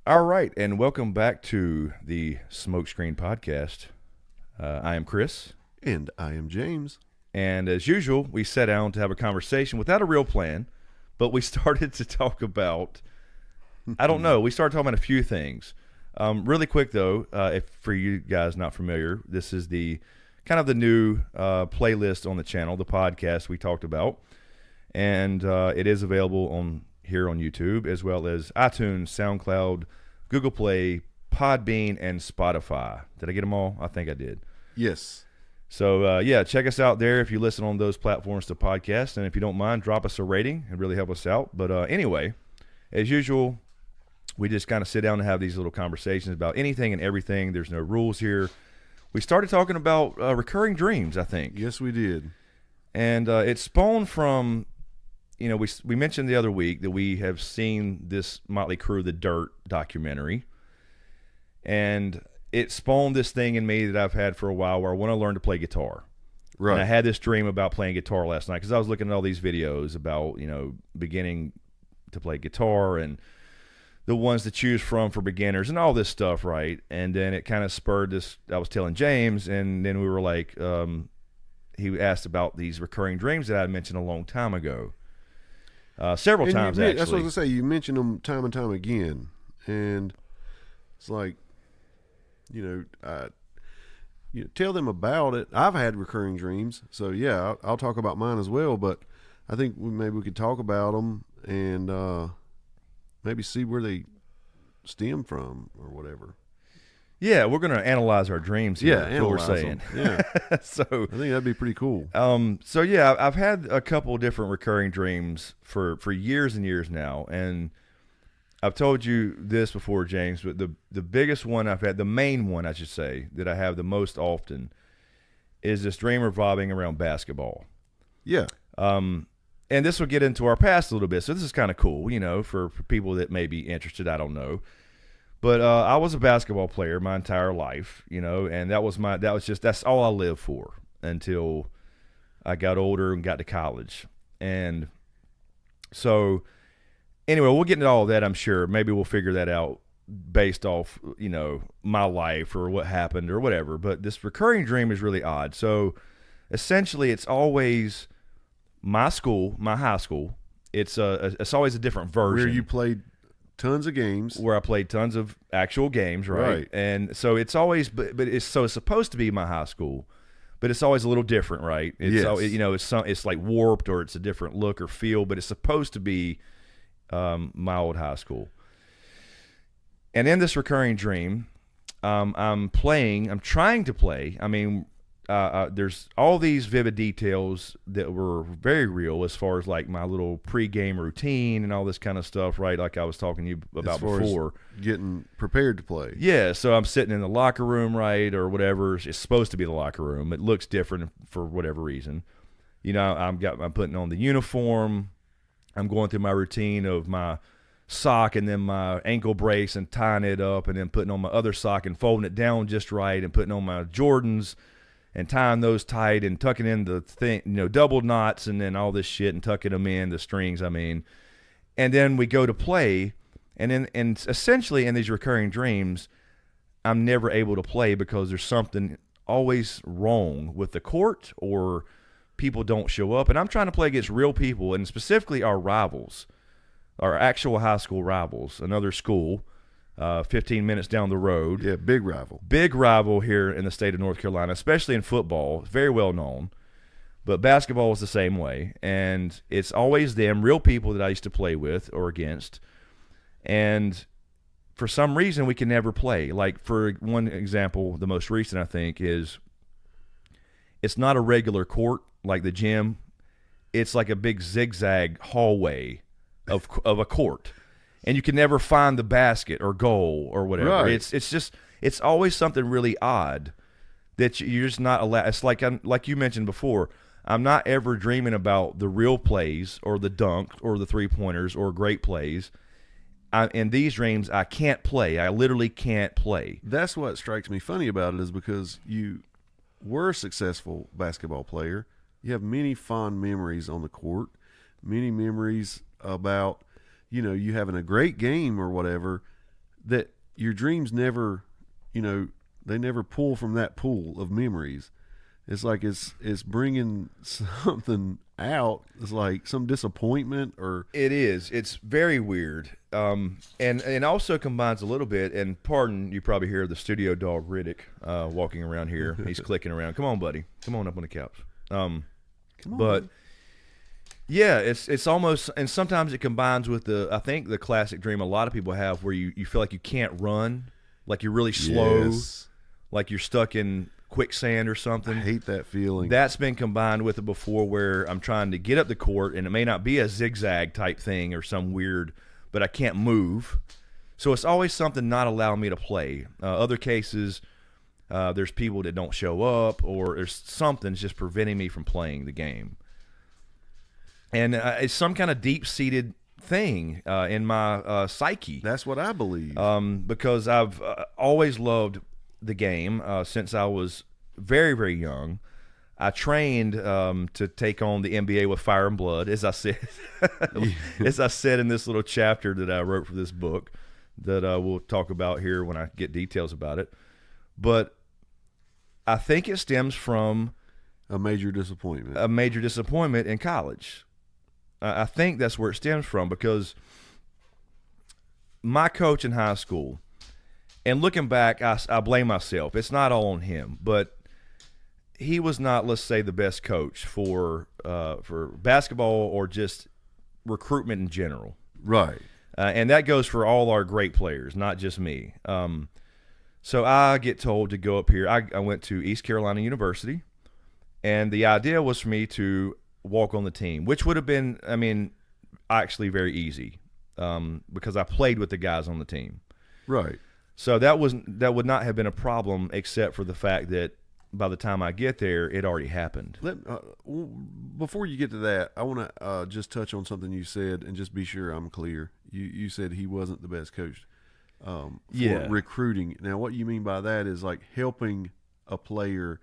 All right, and welcome back to the SmokeScreen podcast. I am Chris, And I am James. and as usual, we sat down to have a conversation without a real plan, but we started to talk about, I don't know, we started talking about a few things. Really quick though, if for you guys not familiar, this is the kind of the new playlist on the channel, the podcast we talked about, and it is available on here on YouTube as well as iTunes, SoundCloud, Google Play, Podbean, and Spotify. Did I get them all? I think I did. Yes. So, yeah, check us out there if you listen on those platforms to podcast. And if you don't mind, drop us a rating. It'd really help us out. But anyway, as usual, we just kind of sit down and have these little conversations about anything and everything. There's no rules here. We started talking about recurring dreams, I think. Yes, we did. And it spawned from, you know, we mentioned the other week that we have seen this Motley Crue, The Dirt documentary. And it spawned this thing in me that I've had for a while where I want to learn to play guitar. Right. And I had this dream about playing guitar last night because I was looking at all these videos about, you know, beginning to play guitar and the ones to choose from for beginners and all this stuff, right? And then it kind of spurred this. I was telling James, and then we were like, he asked about these recurring dreams that I had mentioned a long time ago. Several times, actually. That's what I was going to say. You mentioned them time and time again. And it's like, you know, tell them about it. I've had recurring dreams. So, yeah, I'll talk about mine as well. But I think maybe we could talk about them and maybe see where they stem from or whatever. Yeah, we're going to analyze our dreams here. Yeah, analyze what we're saying. them. Yeah. So I think that'd be pretty cool. So yeah, I've had a couple different recurring dreams for years and years now, and I've told you this before, James, but the biggest one I've had, the main one I should say, that I have the most often is this dream revolving around basketball. Yeah. And this will get into our past a little bit, so this is kind of cool, you know, for people that may be interested. I don't know. But I was a basketball player my entire life, you know, and that's all I lived for until I got older and got to college. And so anyway, we'll get into all of that, I'm sure. Maybe we'll figure that out based off, you know, my life or what happened or whatever. But this recurring dream is really odd. So essentially it's always my school, my high school. It's always a different version. Where you played tons of games. Where I played tons of actual games, right? And so it's always, but it's supposed to be my high school, but it's always a little different, right? It's you know, it's like warped or it's a different look or feel, but it's supposed to be my old high school. And in this recurring dream, I'm trying to play. I mean, there's all these vivid details that were very real as far as like my little pre-game routine and all this kind of stuff, right? Like I was talking to you about before. Getting prepared to play. Yeah, so I'm sitting in the locker room, right, or whatever. It's supposed to be the locker room. It looks different for whatever reason. You know, I'm putting on the uniform. I'm going through my routine of my sock and then my ankle brace and tying it up and then putting on my other sock and folding it down just right and putting on my Jordans and tying those tight and tucking in the thing, you know, double knots and then all this shit and tucking them in, the strings, I mean. And then we go to play, and essentially in these recurring dreams, I'm never able to play because there's something always wrong with the court or people don't show up. And I'm trying to play against real people, and specifically our rivals, our actual high school rivals, another school, 15 minutes down the road. Yeah, big rival. Big rival here in the state of North Carolina, especially in football. Very well known. But basketball is the same way. And it's always them, real people that I used to play with or against. And for some reason, we can never play. Like, for one example, the most recent, I think, is it's not a regular court like the gym. It's like a big zigzag hallway of a court. And you can never find the basket or goal or whatever. Right. It's always something really odd that you're just not allowed. It's like you mentioned before. I'm not ever dreaming about the real plays or the dunk or the 3-pointers or great plays. In these dreams, I can't play. I literally can't play. That's what strikes me funny about it, is because you were a successful basketball player. You have many fond memories on the court, many memories about, you know, you having a great game or whatever that your dreams never, they never pull from that pool of memories. It's like it's bringing something out. It's like some disappointment or it is. It's very weird, and also combines a little bit. And pardon, you probably hear the studio dog Riddick walking around here. He's clicking around. Come on, buddy. Come on up on the couch. Come on, but man. yeah, it's almost, and sometimes it combines with I think the classic dream a lot of people have where you feel like you can't run, like you're really slow, Yes. like you're stuck in quicksand or something. I hate that feeling. That's been combined with it before where I'm trying to get up the court and it may not be a zigzag type thing or some weird, but I can't move. So it's always something not allowing me to play. Other cases, there's people that don't show up or there's something that's just preventing me from playing the game. And it's some kind of deep-seated thing in my psyche. That's what I believe. Because I've always loved the game since I was very, very young. I trained to take on the NBA with fire and blood, as I said, as I said in this little chapter that I wrote for this book that we'll talk about here when I get details about it. But I think it stems from a major disappointment. A major disappointment in college. I think that's where it stems from because my coach in high school, and looking back, I blame myself. It's not all on him, but he was not, let's say, the best coach for basketball or just recruitment in general. Right. And that goes for all our great players, not just me. So I get told to go up here. I went to East Carolina University, and the idea was for me to walk on the team, which would have been, actually very easy because I played with the guys on the team. Right. So that would not have been a problem except for the fact that by the time I get there, it already happened. Before you get to that, I want to just touch on something you said and just be sure I'm clear. You said he wasn't the best coach for recruiting. Now, what you mean by that is like helping a player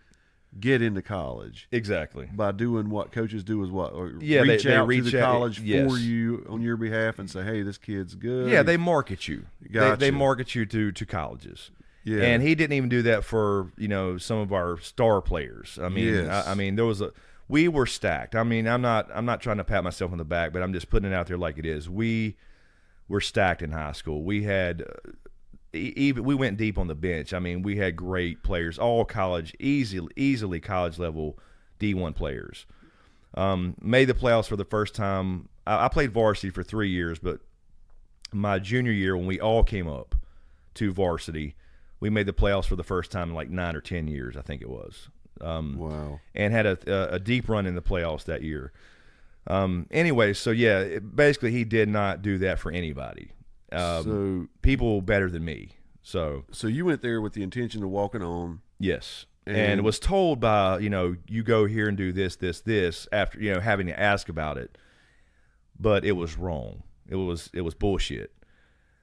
get into college. Exactly. By doing what coaches do is what? Or yeah, reach out to the out, college yes. for you on your behalf and say, hey, this kid's good. Yeah, they market you. Gotcha. They market you to colleges. Yeah. And he didn't even do that for, some of our star players. Yes. We were stacked. I'm not trying to pat myself on the back, but I'm just putting it out there like it is. We were stacked in high school. We had we went deep on the bench. We had great players, all college, easily college level D1 players. Made the playoffs for the first time. I played varsity for 3 years, but my junior year when we all came up to varsity, we made the playoffs for the first time in like 9 or 10 years, I think it was. Wow. And had a deep run in the playoffs that year. Anyway, so yeah, basically he did not do that for anybody. So people better than me. So you went there with the intention of walking on. Yes. And was told by, you go here and do this after, having to ask about it. But it was wrong. It was bullshit.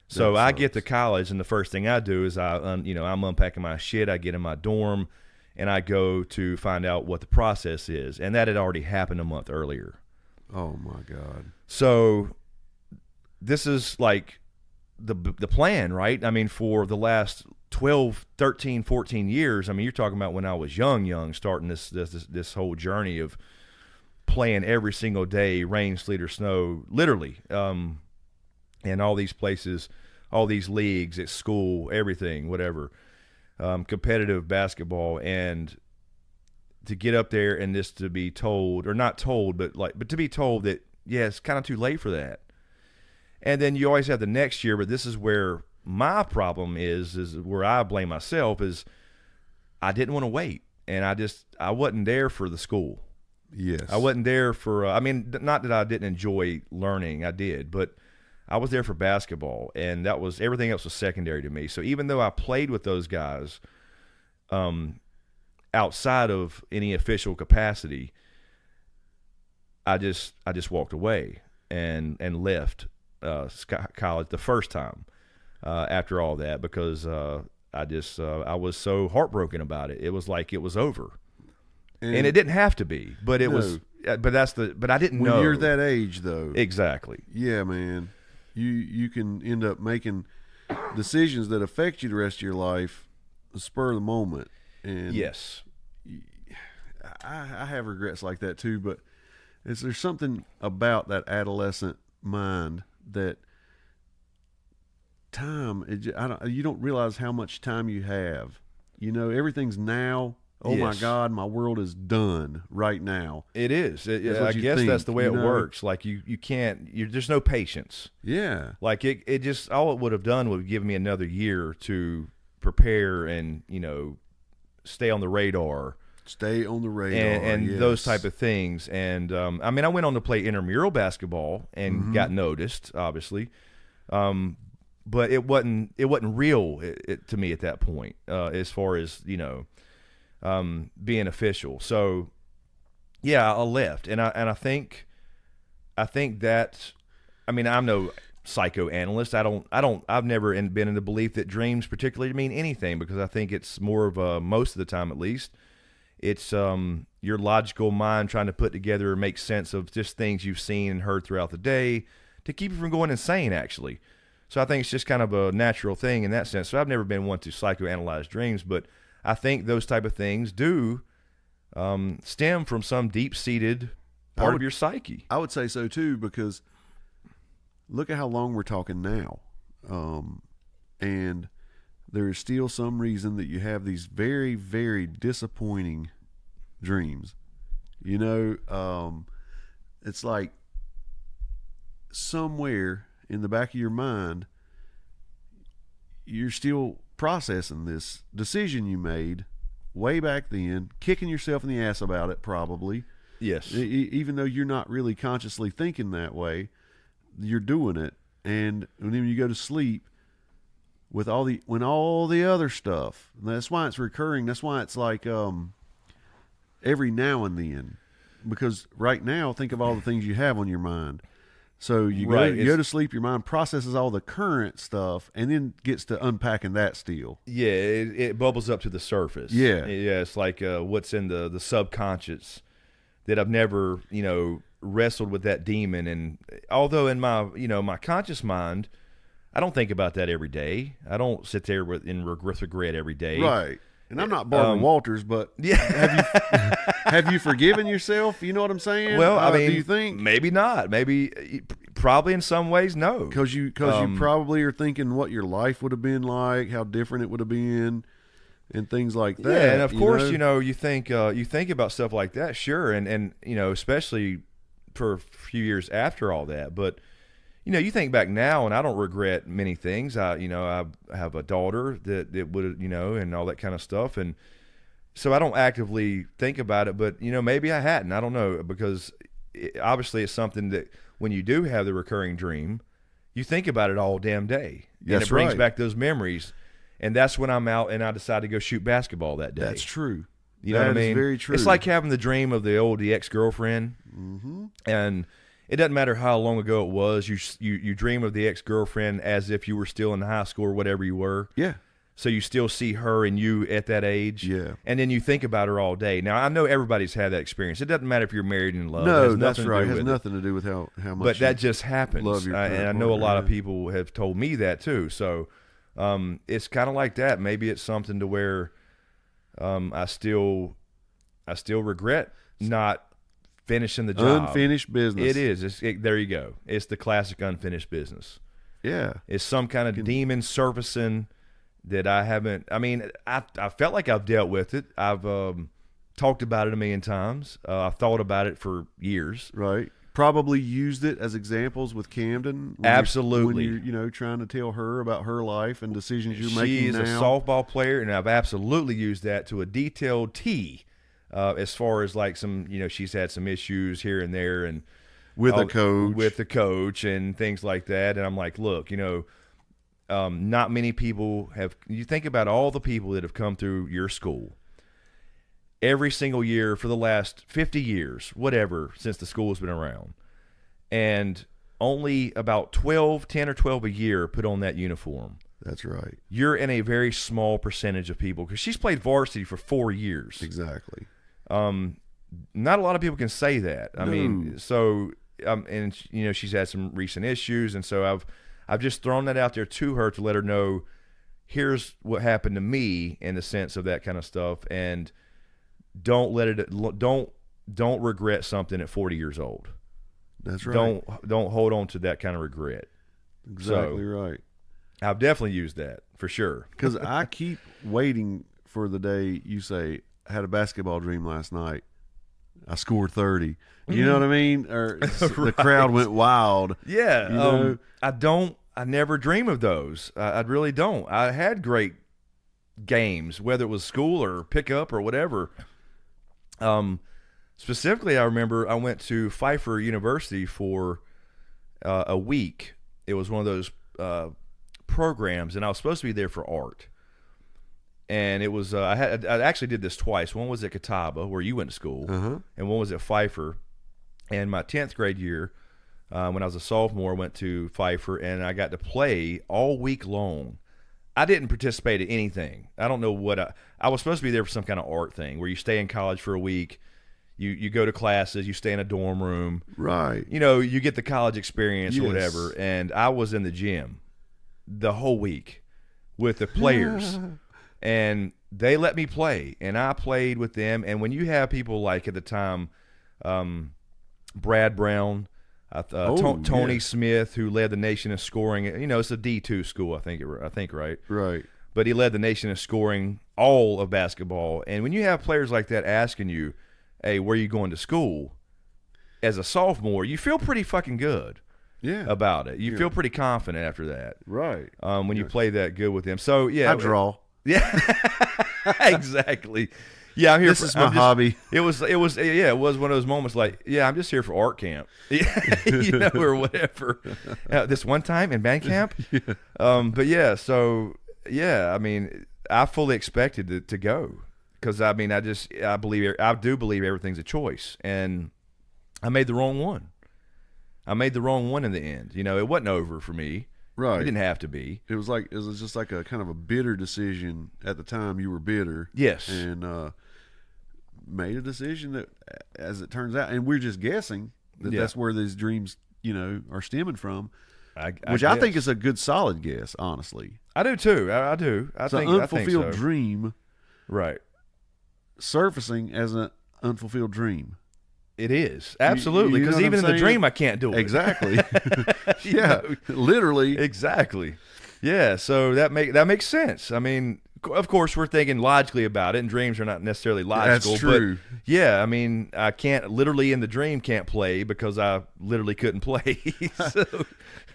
So I get to college, and the first thing I do is I'm unpacking my shit. I get in my dorm, and I go to find out what the process is. And that had already happened a month earlier. Oh, my God. So this is like the plan, right? For the last 12, 13, 14 years, you're talking about when I was young, starting this whole journey of playing every single day, rain, sleet, or snow, literally, and all these places, all these leagues at school, everything, whatever, competitive basketball, and to get up there and just to be told, or not told, but to be told that, yeah, it's kind of too late for that. And then you always have the next year, but this is where my problem is where I blame myself, is I didn't want to wait, and I wasn't there for the school. Yes. I wasn't there for, not that I didn't enjoy learning, I did, but I was there for basketball, and everything else was secondary to me. So even though I played with those guys outside of any official capacity, I just walked away and left college the first time after all that, because I was so heartbroken about it. It was like it was over. And it didn't have to be, but it was. But I didn't know. When you're that age, though. Exactly. Yeah, man. You can end up making decisions that affect you the rest of your life, spur of the moment. And Yes. I have regrets like that too, but there's something about that adolescent mind that time, you don't realize how much time you have. You know, everything's now. Oh my Yes. God, my world is done right now. It is. That's what I you guess think, that's the way you it know? works. Like you can't. There's no patience. Yeah. Like it just all it would have done would give me another year to prepare and stay on the radar Stay on the radar. and yes. those type of things. And I mean, I went on to play intramural basketball and got noticed, obviously. But it wasn't real to me at that point, as far as being official. So yeah, I left, and I think that, I mean, I'm no psychoanalyst. I've never been in the belief that dreams particularly mean anything, because I think it's more of a, most of the time at least, it's your logical mind trying to put together and make sense of just things you've seen and heard throughout the day to keep you from going insane, actually. So I think it's just kind of a natural thing in that sense. So I've never been one to psychoanalyze dreams, but I think those type of things do stem from some deep-seated part of your psyche. I would say so too, because look at how long we're talking now. And there is still some reason that you have these very, very disappointing dreams. It's like somewhere in the back of your mind, you're still processing this decision you made way back then, kicking yourself in the ass about it, probably. Yes. Even though you're not really consciously thinking that way, you're doing it. And then when you go to sleep, with all the other stuff, that's why it's recurring. That's why it's like every now and then, because right now, think of all the things you have on your mind. So you go to sleep, your mind processes all the current stuff, and then gets to unpacking that still. Yeah, it bubbles up to the surface. Yeah. It's like what's in the subconscious that I've never, wrestled with that demon. And although in my, my conscious mind, I don't think about that every day. I don't sit there with regret every day. Right. And I'm not Barbara Walters, but yeah. have you forgiven yourself? You know what I'm saying? Well, I mean, do you think? Maybe not. Maybe, probably in some ways, no. Because you probably are thinking what your life would have been like, how different it would have been, and things like that. Yeah, and of course, you think about stuff like that, sure, and especially for a few years after all that. But you think back now, and I don't regret many things. I have a daughter that would, and all that kind of stuff, and so I don't actively think about it. But maybe I hadn't. I don't know, because obviously it's something that when you do have the recurring dream, you think about it all damn day, and it brings back those memories. And that's when I'm out and I decide to go shoot basketball that day. That's true. You know what I mean? That is very true. It's like having the dream of the ex-girlfriend, and it doesn't matter how long ago it was. You dream of the ex-girlfriend as if you were still in high school or whatever you were. Yeah. So you still see her and you at that age. Yeah. And then you think about her all day. Now, I know everybody's had that experience. It doesn't matter if you're married and in love. No, that's right. It has nothing to do with how much. But that just happens. Love your and I know a lot of people have told me that too. So it's kind of like that. Maybe it's something to where I still regret not finishing the job. Unfinished business. It is. There you go. It's the classic unfinished business. Yeah. It's some kind of demon surfacing that I haven't. I mean, I felt like I've dealt with it. I've talked about it a million times. I've thought about it for years. Right. Probably used it as examples with Camden. Absolutely. When you're trying to tell her about her life and decisions you're making She's now. a softball player, and I've absolutely used that to a detailed T. As far as like some, she's had some issues here and there, and with the coach and things like that. And I'm like, look, not many people have. You think about all the people that have come through your school every single year for the last 50 years, whatever, since the school has been around, and only about 10 or 12 a year put on that uniform. That's right. You're in a very small percentage of people, because she's played varsity for 4 years. Exactly. Not a lot of people can say that. I mean, so and she's had some recent issues, and so I've just thrown that out there to her to let her know, here's what happened to me in the sense of that kind of stuff, and don't regret something at 40 years old. That's right. Don't hold on to that kind of regret. Exactly right. I've definitely used that for sure. Because I keep waiting for the day you say, I had a basketball dream last night. I scored 30. You know what I mean? Or the crowd went wild. Yeah. You know? I never dream of those. I really don't. I had great games, whether it was school or pickup or whatever. Specifically, I remember I went to Pfeiffer University for a week. It was one of those programs, and I was supposed to be there for art. And it was I actually did this twice. One was at Catawba, where you went to school, and one was at Pfeiffer. And my 10th grade year, when I was a sophomore, I went to Pfeiffer, and I got to play all week long. I didn't participate in anything. I don't know what I was supposed to be there for some kind of art thing, where you stay in college for a week. You go to classes, you stay in a dorm room. Right. You know, you get the college experience or Yes. whatever. And I was in the gym the whole week with the players. And they let me play. And I played with them. And when you have people like at the time, Brad Brown, Tony Smith, who led the nation in scoring. You know, it's a D2 school, I think, right? Right. But he led the nation in scoring all of basketball. And when you have players like that asking you, hey, where are you going to school? As a sophomore, you feel pretty fucking good about it. You feel pretty confident after that. Right. When you play that good with them. So, yeah. I draw. Yeah. Exactly. Yeah, I'm here This is my hobby. It was one of those moments like, yeah, I'm just here for art camp. You know, or whatever. This one time in band camp. But yeah, so yeah, I mean, I fully expected to go. Because I mean, I do believe everything's a choice, and I made the wrong one. I made the wrong one in the end. You know, it wasn't over for me. Right. It didn't have to be. It was just like a kind of a bitter decision at the time. You were bitter. Yes. And made a decision that, as it turns out, and we're just guessing that's where these dreams, you know, are stemming from. Which I think is a good, solid guess. Honestly, I do too. I do. It's an unfulfilled so. Dream. Right. Surfacing as an unfulfilled dream. It is. Absolutely. You know Because what even I'm in the saying? dream, I can't do it. Exactly. Yeah. Literally. Exactly. Yeah. So that makes sense. I mean, of course, we're thinking logically about it, and dreams are not necessarily logical. That's true. But yeah, I mean, I can't literally in the dream can't play because I literally couldn't play. So.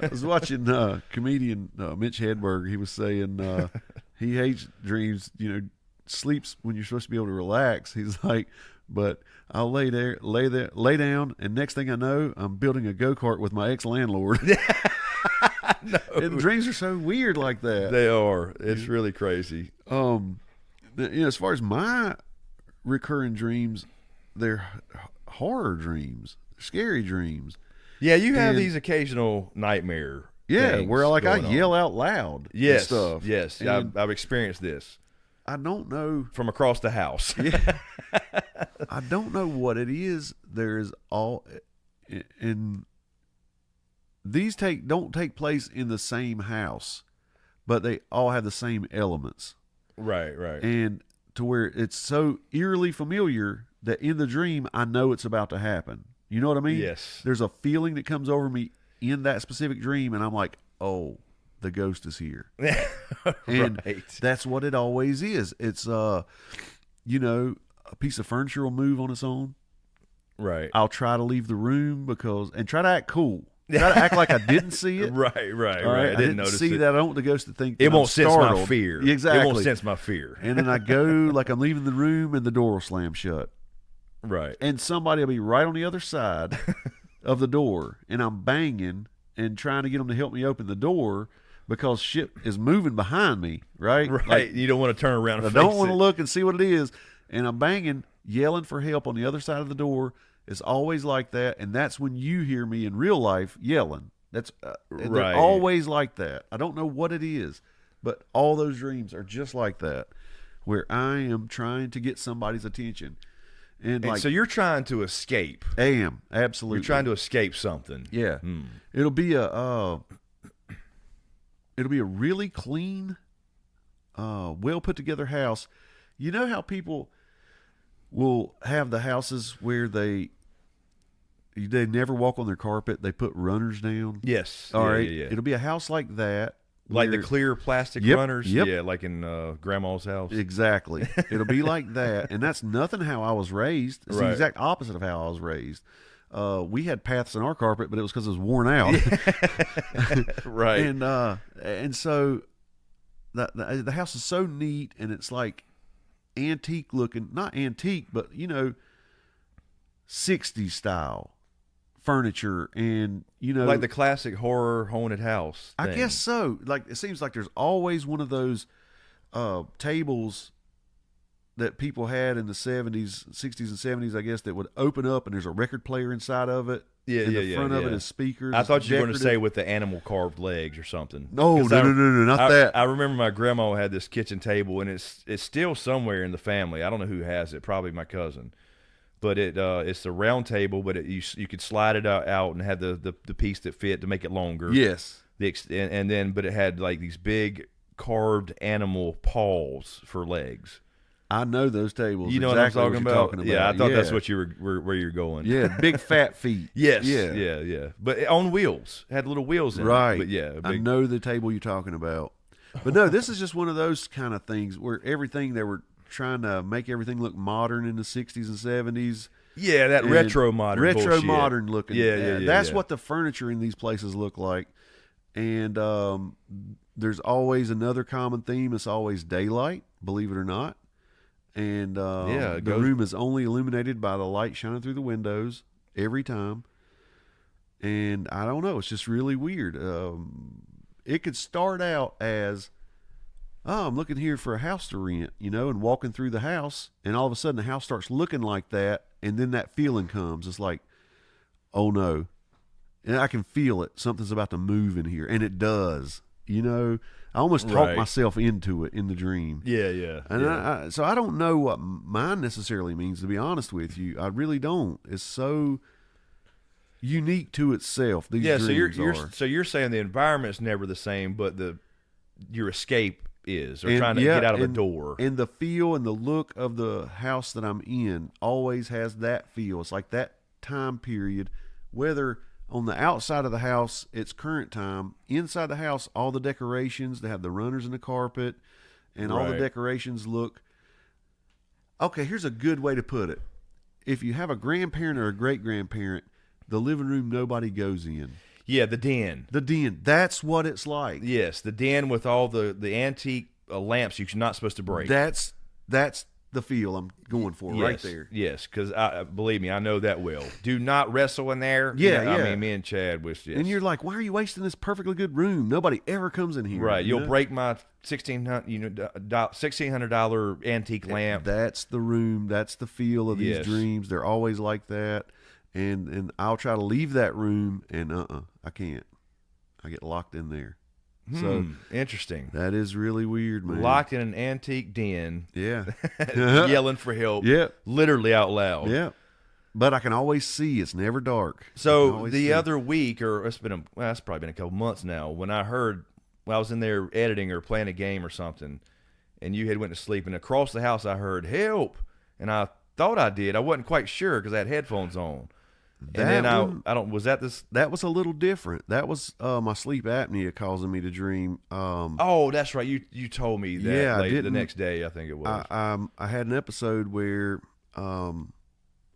I was watching comedian Mitch Hedberg. He was saying he hates dreams, you know, sleeps when you're supposed to be able to relax. He's like, but I'll lay down, and next thing I know, I'm building a go-kart with my ex-landlord. No. And dreams are so weird like that. They are. It's really crazy. You know, as far as my recurring dreams, they're horror dreams, scary dreams. Yeah, you have these occasional nightmare. Yeah, where like I going yell on. out loud. Yes, and stuff. yes, And I've experienced this I don't know. from across the house. Yeah, I don't know what it is. There's all, and these don't take place in the same house, but they all have the same elements. Right. And to where it's so eerily familiar that in the dream I know it's about to happen. You know what I mean? Yes. There's a feeling that comes over me in that specific dream, and I'm like, oh, the ghost is here. And Right. that's what it always is. It's you know, a piece of furniture will move on its own. Right. I'll try to leave the room and try to act cool. Try to act like I didn't see it. Right. All right? I didn't notice see it. that. I don't want the ghost to think that It won't I'm sense startled. my fear. Exactly. It won't sense my fear. And then I go like I'm leaving the room, and the door will slam shut. Right. And somebody will be right on the other side of the door, and I'm banging and trying to get them to help me open the door because shit is moving behind me, right? Right. Like, You don't want to turn around and I don't want to look and see what it is, and I'm banging, yelling for help on the other side of the door. It's always like that, and that's when you hear me in real life yelling. That's Right. They're always like that. I don't know what it is, but all those dreams are just like that, where I am trying to get somebody's attention. And like, so you're trying to escape. I am absolutely. You're trying to escape something. Yeah. It'll be it'll be a really clean, well put together house. You know how people will have the houses where they never walk on their carpet. They put runners down. Yes. All right. Yeah. It'll be a house like that. Like where- the clear plastic Yep, runners. yep. Yeah, like in Grandma's house. Exactly. It'll be like that. And that's nothing how I was raised. It's the Right. exact opposite of how I was raised. We had paths in our carpet, but it was because it was worn out. Right. And so the house is so neat, and it's like antique looking, not antique, but 60s style furniture, and like the classic horror haunted house I thing. guess so. Like, it seems like there's always one of those tables that people had in the 70s, 60s and 70s, I guess, that would open up and there's a record player inside of it. Yeah, and yeah, the yeah, front of it yeah. is speakers. I thought It's you were going to say decorative. with the animal carved legs or something. No, 'Cause no, not that. I remember my grandma had this kitchen table, and it's still somewhere in the family. I don't know who has it, probably my cousin. But it's a round table, but you could slide it out and have the piece that fit to make it longer. Yes. And then it had like these big carved animal paws for legs. I know those tables. You know exactly what I'm you're talking about? Yeah, I thought that's Yeah. what you were where you're going. Yeah, big fat feet. Yes. Yeah. Yeah. But on wheels, had little wheels in Right. it. But yeah, a I big, know the table you're talking about. But no, this is just one of those kind of things where everything, they were trying to make everything look modern in the 60s and 70s. yeah, that And retro modern bullshit. modern looking. Yeah. That's what the furniture in these places look like. And there's always another common theme. It's always daylight, believe it or not. And Yeah, the room is only illuminated by the light shining through the windows every time. And I don't know, it's just really weird. It could start out as, oh, I'm looking here for a house to rent, and walking through the house, and all of a sudden the house starts looking like that, and then that feeling comes. It's like, oh no. And I can feel it. Something's about to move in here, and it does. I almost talk Right. myself into it in the dream. Yeah. And yeah. so I don't know what mine necessarily means, to be honest with you. I really don't. It's so unique to itself. These Yeah, so dreams you're are. so you're saying the environment's never the same, but your escape is, or And, trying to yeah, get out of a and- door. And the feel and the look of the house that I'm in always has that feel. It's like that time period, whether on the outside of the house, it's current time. Inside the house, all the decorations, they have the runners in the carpet, and all the Right. decorations look. Okay, here's a good way to put it. If you have a grandparent or a great grandparent, the living room nobody goes in. Yeah, the den. The den, that's what it's like. Yes, the den with all the antique lamps you're not supposed to break. That's the feel I'm going for right Yes, there. Yes, because believe me, I know that well. Do not wrestle in there. Yeah, I yeah. mean, me and Chad was just. And you're like, why are you wasting this perfectly good room? Nobody ever comes in here. right. you You'll know? break my $1,600 antique lamp. That's the room. That's the feel of these Yes. dreams. They're always like that. And I'll try to leave that room, and I can't. I get locked in there. So Interesting. that is really weird, man. Locked in an antique den, Yeah. yelling for help. Yeah. Literally out loud. Yeah. But I can always see. It's never dark. I can So always the see. other week, or it's probably been a couple months now, when I was in there editing or playing a game or something, and you had went to sleep, and across the house I heard help, and I thought I did. I wasn't quite sure because I had headphones on. And then I don't. Was that this? That was a little different. That was my sleep apnea causing me to dream. Oh, that's right. You told me that. Yeah, I the didn't- next day. I think it was. I had an episode where I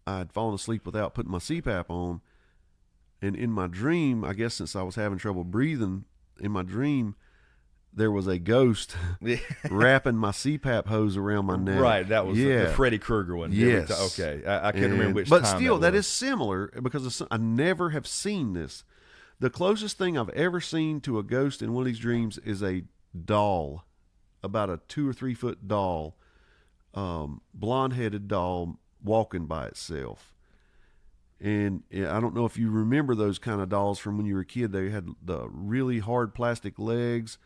had fallen asleep without putting my CPAP on, and in my dream, I guess since I was having trouble breathing, in my dream, there was a ghost wrapping my CPAP hose around my neck. Right. That was yeah. the Freddy Krueger one. Yes. Okay. I couldn't remember which but time. still, that was. is similar because I never have seen this. The closest thing I've ever seen to a ghost in one of these dreams is a doll, about a 2 or 3 foot doll, blonde-headed doll walking by itself. And I don't know if you remember those kind of dolls from when you were a kid. They had the really hard plastic legs,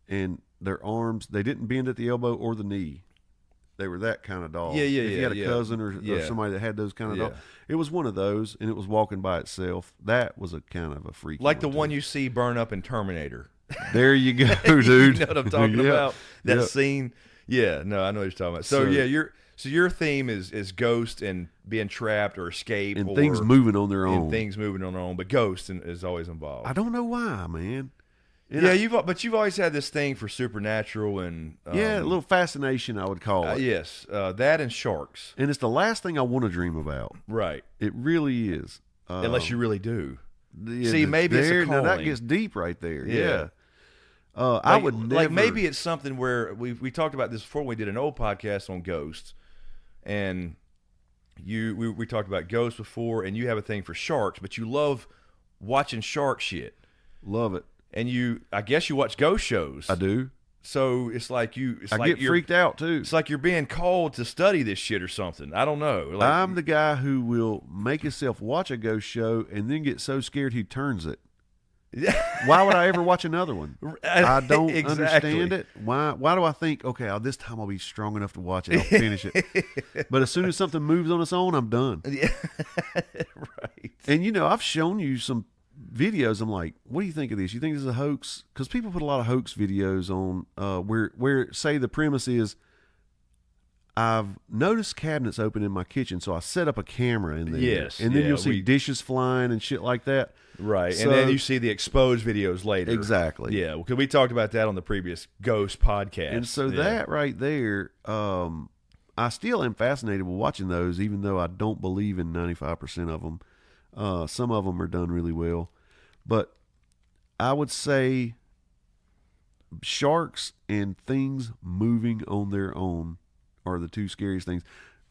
and their arms, they didn't bend at the elbow or the knee. They were that kind of doll. Yeah, If you had a yeah. cousin or Yeah. somebody that had those kind of Yeah. dolls, it was one of those, and it was walking by itself. That was a kind of a freaky Like the too. one you see burn up in Terminator. There you go, dude. You know what I'm talking Yeah. about? That Yep. scene. Yeah, no, I know what you're talking about. So, yeah, your theme is ghost and being trapped or escape and or things moving on their own. and things moving on their own, but ghost is always involved. I don't know why, man. And Yeah, you've always had this thing for supernatural and yeah, a little fascination, I would call it. yes, that and sharks. And it's the last thing I want to dream about. Right. It really is. Unless you really do. Yeah, See, maybe it's a now that calling. gets deep right there. Yeah. Yeah. I would never. like maybe it's something where we talked about this before. We did an old podcast on ghosts, and we talked about ghosts before, and you have a thing for sharks, but you love watching shark shit, Love it. and I guess you watch ghost shows. I do. So it's like I get freaked out too. It's like you're being called to study this shit or something. I don't know. Like, I'm the guy who will make himself watch a ghost show and then get so scared he turns it. Why would I ever watch another one? I don't understand it. Why do I think, okay, this time I'll be strong enough to watch it, I'll finish it. But as soon as something moves on its own, I'm done. Yeah. Right. And I've shown you some videos. I'm like, what do you think of this? You think this is a hoax? Because people put a lot of hoax videos on where say the premise is, I've noticed cabinets open in my kitchen, so I set up a camera in there. Yes, and then yeah, you'll see dishes flying and shit like that. Right, So- and then you see the exposed videos later. Exactly. Yeah, because we talked about that on the previous Ghost podcast. And so Yeah. that right there, I still am fascinated with watching those, even though I don't believe in 95% of them. Some of them are done really well. But I would say sharks and things moving on their own are the two scariest things.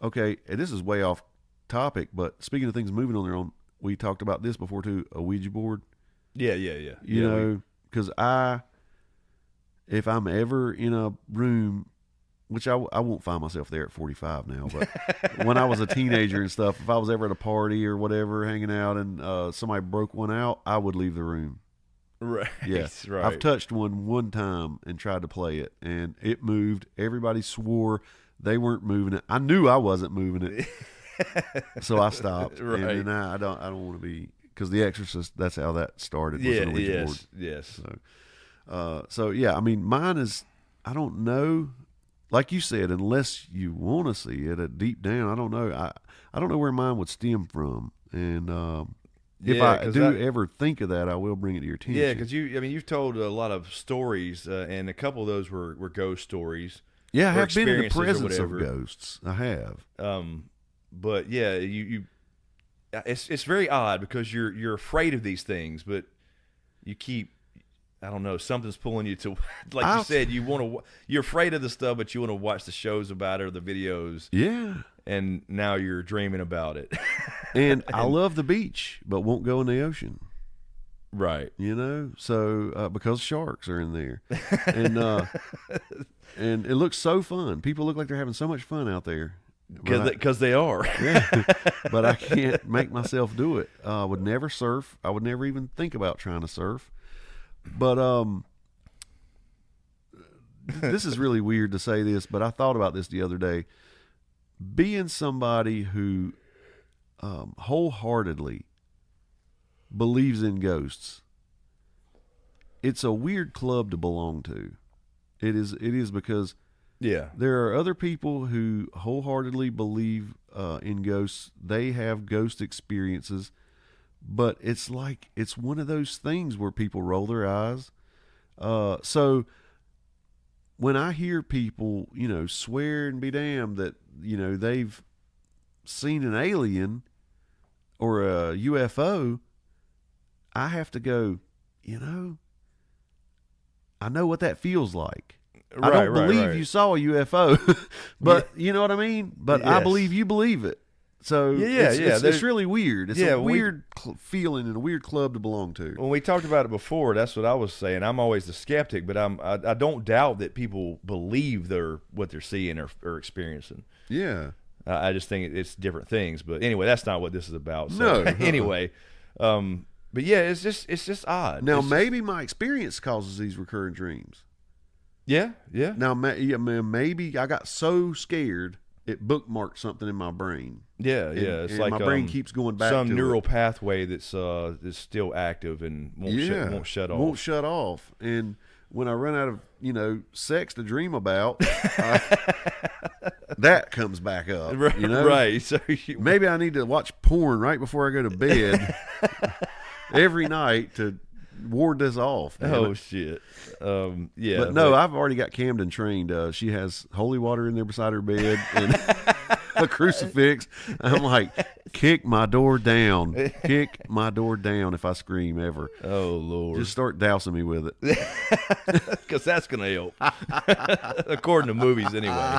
Okay, and this is way off topic, but speaking of things moving on their own, we talked about this before too, a Ouija board. Yeah. You know, because if I'm ever in a room, which I won't find myself there at 45 now, but when I was a teenager and stuff, if I was ever at a party or whatever, hanging out and somebody broke one out, I would leave the room. Right. Yeah. Right. I've touched one time and tried to play it, and it moved. Everybody swore they weren't moving it. I knew I wasn't moving it. So I stopped. Right. And then I don't want to be, because The Exorcist, that's how that started. Was Yeah. an Ouija board. Yes. So yeah, I mean, mine is, I don't know, like you said, unless you want to see it deep down, I don't know. I don't know where mine would stem from. And if Yeah, I 'cause do ever think of that, I will bring it to your attention. Yeah, because you've told a lot of stories, and a couple of those were ghost stories. Yeah, I or have been in the experiences or presence of whatever. ghosts. I have. But yeah, it's very odd because you're afraid of these things, but you keep, I don't know, something's pulling you to, like you said, you're afraid of the stuff, but you want to watch the shows about it or the videos. Yeah. And now you're dreaming about it. And I love the beach, but won't go in the ocean. Right. So because sharks are in there, and and it looks so fun. People look like they're having so much fun out there. Because they are. Yeah, but I can't make myself do it. I would never surf. I would never even think about trying to surf. But this is really weird to say this, but I thought about this the other day. Being somebody who wholeheartedly believes in ghosts, it's a weird club to belong to. It is because Yeah. there are other people who wholeheartedly believe in ghosts. They have ghost experiences, but it's like it's one of those things where people roll their eyes. So when I hear people, swear and be damned that they've seen an alien or a UFO, I have to go, I know what that feels like. I don't believe you saw a UFO, but you know what I mean? But I Yes. believe you believe it. So it's really weird. It's a weird feeling and a weird club to belong to. When we talked about it before, that's what I was saying. I'm always the skeptic, but I don't doubt that people believe what they're seeing or experiencing. Yeah. I just think it's different things. But anyway, that's not what this is about. So, No. anyway, but yeah, it's just odd. Now, It's maybe my experience causes these recurring dreams. yeah. Now, maybe I got so scared it bookmarked something in my brain. Yeah, And- yeah. It's and like my brain keeps going back some to neural it. pathway that's still active and won't shut off. Won't shut off. And when I run out of sex to dream about, that comes back up. Right. So maybe I need to watch porn right before I go to bed every night to ward this off. Man. Oh shit. Yeah. But no, I've already got Camden trained. She has holy water in there beside her bed and a crucifix. I'm like, kick my door down. Kick my door down if I scream ever. Oh Lord. Just start dousing me with it. Because that's gonna help. According to movies anyway.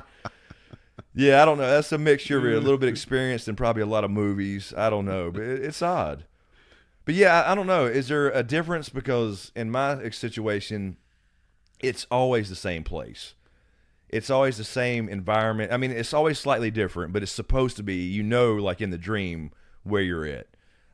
Yeah, I don't know. That's a mixture of a little bit experienced and probably a lot of movies. I don't know, but it's odd. But yeah, I don't know. Is there a difference? Because in my situation, it's always the same place. It's always the same environment. I mean, it's always slightly different, but it's supposed to be, like in the dream where you're at.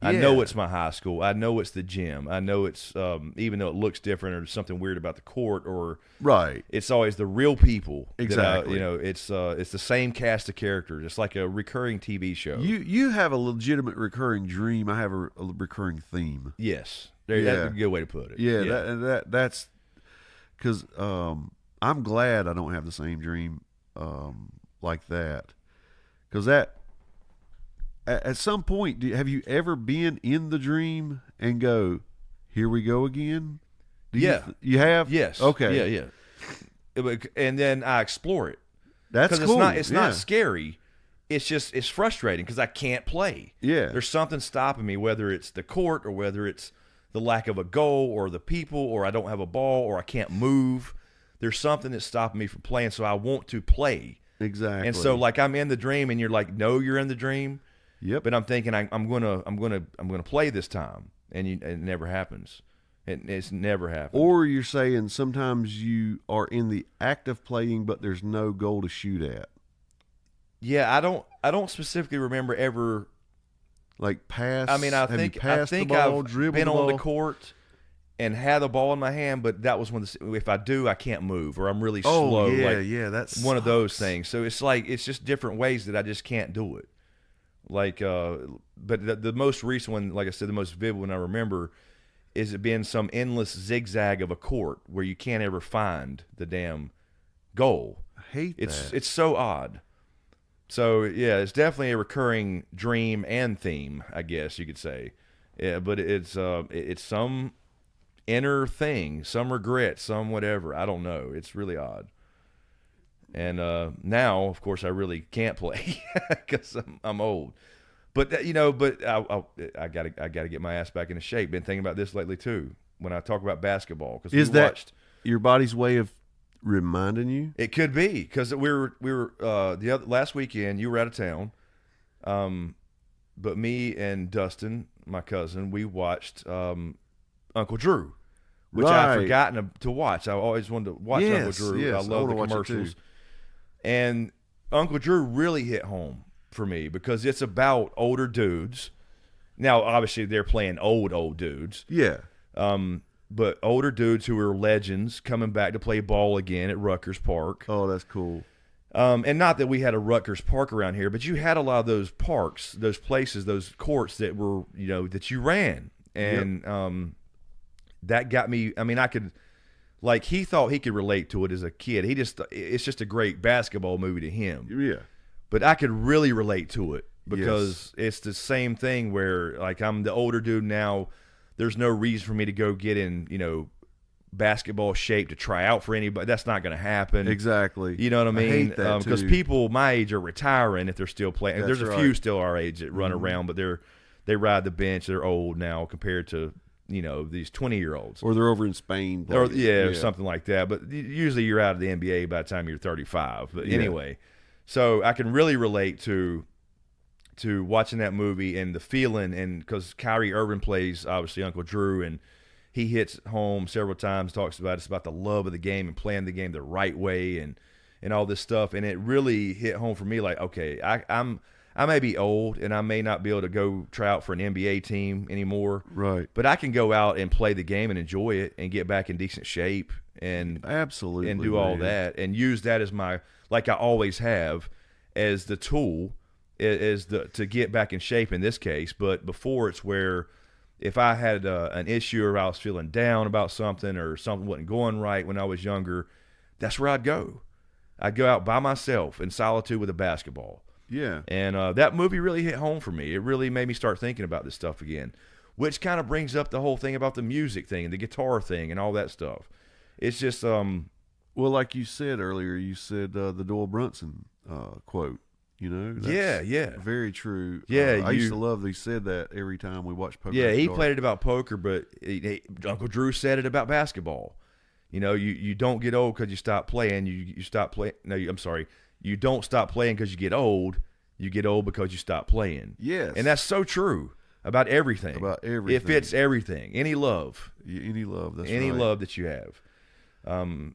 I know it's my high school. I know it's the gym. I know it's, even though it looks different or something weird about the court or right. It's always the real people. Exactly. It's the same cast of characters. It's like a recurring TV show. You have a legitimate recurring dream. I have a recurring theme. Yes. That's a good way to put it. Yeah. That's because I'm glad I don't have the same dream like that. Because at some point, have you ever been in the dream and go, here we go again? You have? Yes. Okay. Yeah. And then I explore it. That's cool. It's not scary. It's frustrating because I can't play. Yeah. There's something stopping me, whether it's the court or whether it's the lack of a goal or the people or I don't have a ball or I can't move. There's something that's stopping me from playing, so I want to play. Exactly. And so like I'm in the dream and you're like, no, you're in the dream. Yep. But I'm thinking I'm gonna play this time, and it never happens. It's never happened. Or you're saying sometimes you are in the act of playing, but there's no goal to shoot at. Yeah, I don't specifically remember ever. Like pass. I mean, I think I've been on the court and had the ball in my hand, but that was when if I do, I can't move or I'm really slow. That's one of those things. So it's like it's just different ways that I just can't do it. Like, but the most recent one, like I said, the most vivid one I remember is it being some endless zigzag of a court where you can't ever find the damn goal. I hate that. It's so odd. So yeah, it's definitely a recurring dream and theme, I guess you could say. Yeah, but it's some inner thing, some regret, some whatever. I don't know. It's really odd. And now, of course, I really can't play because I'm old. But I gotta get my ass back into shape. Been thinking about this lately too. When I talk about basketball, because your body's way of reminding you? It could be because we were last weekend. You were out of town, but me and Dustin, my cousin, we watched Uncle Drew, which I'd forgotten to watch. I always wanted to watch Uncle Drew. Yes, I love the commercials. And Uncle Drew really hit home for me because it's about older dudes. Now, obviously, they're playing old dudes. Yeah. But older dudes who are legends coming back to play ball again at Rutgers Park. Oh, that's cool. And not that we had a Rutgers Park around here, but you had a lot of those parks, those places, those courts that were, that you ran. And that got me, I mean, I could... Like, he thought he could relate to it as a kid. It's just a great basketball movie to him. Yeah. But I could really relate to it because it's the same thing where, like, I'm the older dude now. There's no reason for me to go get in, basketball shape to try out for anybody. That's not going to happen. Exactly. You know what I mean? I hate that because people my age are retiring if they're still playing. There's a few still our age that run around, but they ride the bench. They're old now compared to these 20-year-olds. Or they're over in Spain. Or something like that. But usually you're out of the NBA by the time you're 35. But anyway, so I can really relate to watching that movie and the feeling, and because Kyrie Irving plays, obviously, Uncle Drew, and he hits home several times, talks about it's about the love of the game and playing the game the right way and all this stuff. And it really hit home for me like, okay, I may be old and I may not be able to go try out for an NBA team anymore. Right. But I can go out and play the game and enjoy it and get back in decent shape and absolutely and do all that and use that as my, like I always have, as the tool, as to get back in shape in this case. But before, it's where if I had an issue or I was feeling down about something or something wasn't going right when I was younger, that's where I'd go. I'd go out by myself in solitude with a basketball. Yeah. And that movie really hit home for me. It really made me start thinking about this stuff again, which kind of brings up the whole thing about the music thing and the guitar thing and all that stuff. It's just well, like you said earlier, you said the Doyle Brunson quote. You know, that's very true. Yeah, I used to love that he said that every time we watched poker. Yeah, he played it about poker, but Uncle Drew said it about basketball. You know, you don't get old because you stop playing. You stop playing. No, I'm sorry. You don't stop playing because you get old. You get old because you stop playing. Yes. And that's so true about everything. About everything. It fits everything. Any love. Any love. That's Any right. love that you have.